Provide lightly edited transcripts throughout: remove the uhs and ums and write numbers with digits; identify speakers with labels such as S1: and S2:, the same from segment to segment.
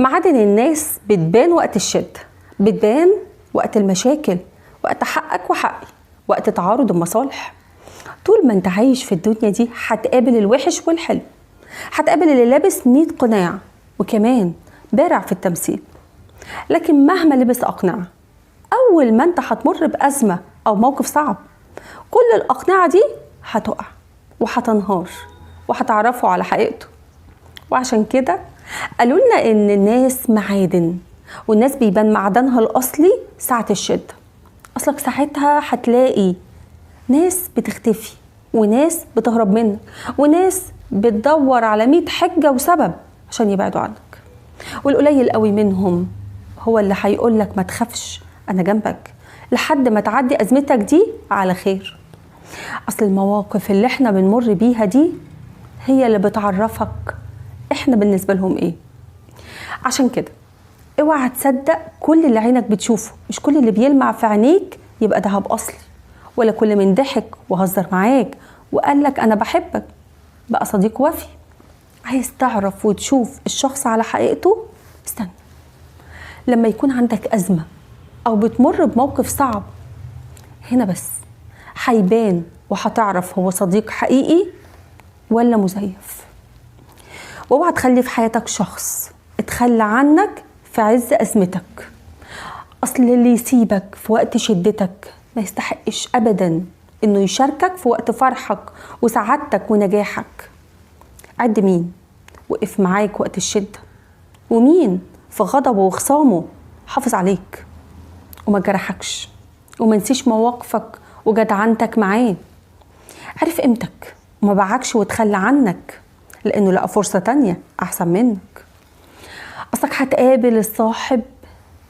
S1: معادن الناس بتبان وقت الشدة، بتبان وقت المشاكل، وقت حقك وحقي، وقت تعارض المصالح. طول ما انت عايش في الدنيا دي هتقابل الوحش والحلو، هتقابل اللي لابس 100 قناع وكمان بارع في التمثيل. لكن مهما لبس أقنعة، أول ما انت هتمر بأزمة أو موقف صعب، كل الأقنعة دي هتقع وهتنهار وهتعرفوا على حقيقته. وعشان كده قالوا لنا إن الناس معادن، والناس بيبان معدنها الأصلي ساعة الشدة. أصلك ساعتها هتلاقي ناس بتختفي، وناس بتهرب منك، وناس بتدور على 100 حجة وسبب عشان يبعدوا عنك. والقليل قوي منهم هو اللي هيقولك ما تخافش أنا جنبك لحد ما تعدي أزمتك دي على خير. أصل المواقف اللي احنا بنمر بيها دي هي اللي بتعرفك احنا بالنسبة لهم ايه. عشان كده اوعى تصدق كل اللي عينك بتشوفه، مش كل اللي بيلمع في عينيك يبقى دهب أصلي، ولا كل من ضحك وهزر معاك وقالك أنا بحبك بقى صديق وفي. عايز تعرف وتشوف الشخص على حقيقته؟ استنى لما يكون عندك أزمة أو بتمر بموقف صعب، هنا بس هيبان وهتعرف هو صديق حقيقي ولا مزيف. واوعى تخلي في حياتك شخص اتخلى عنك في عز أزمتك. أصل اللي يسيبك في وقت شدتك ما يستحقش أبدا إنه يشاركك في وقت فرحك وسعادتك ونجاحك. عد مين وقف معاك وقت الشدة، ومين في غضبه وخصامه حافظ عليك وما جرحكش وما نسيش مواقفك وجدعنتك معاه. عرف قيمتك وما باعكش وتخلى عنك لأنه لقى فرصة تانية أحسن منك. أصلك هتقابل الصاحب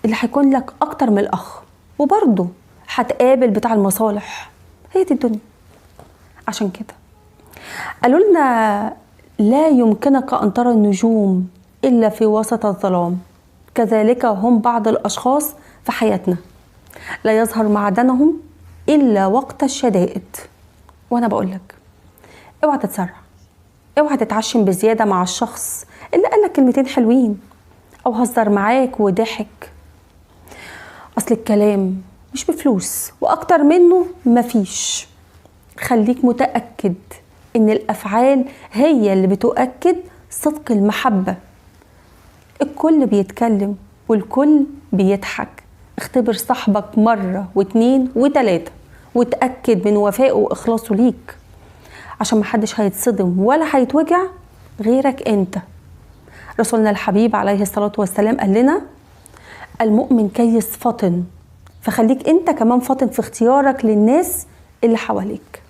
S1: اللي هيكون لك أكتر من الأخ، وبرضه هتقابل بتاع المصالح. هي دي الدنيا. عشان كده قالوا لنا لا يمكنك أن ترى النجوم إلا في وسط الظلام، كذلك هم بعض الأشخاص في حياتنا لا يظهر معدنهم إلا وقت الشدائد. وأنا بقولك اوعى تتسرع، اوعى تتعشم بزيادة مع الشخص اللي قالك كلمتين حلوين أو هزر معاك وضحك. أصل الكلام مش بفلوس وأكتر منه مفيش. خليك متأكد إن الأفعال هي اللي بتؤكد صدق المحبة. الكل بيتكلم والكل بيضحك. اختبر صاحبك مرة واتنين وتلاتة وتأكد من وفائه وإخلاصه ليك، عشان محدش هيتصدم ولا هيتوجع غيرك انت. رسولنا الحبيب عليه الصلاة والسلام قال لنا المؤمن كيس فطن، فخليك انت كمان فطن في اختيارك للناس اللي حواليك.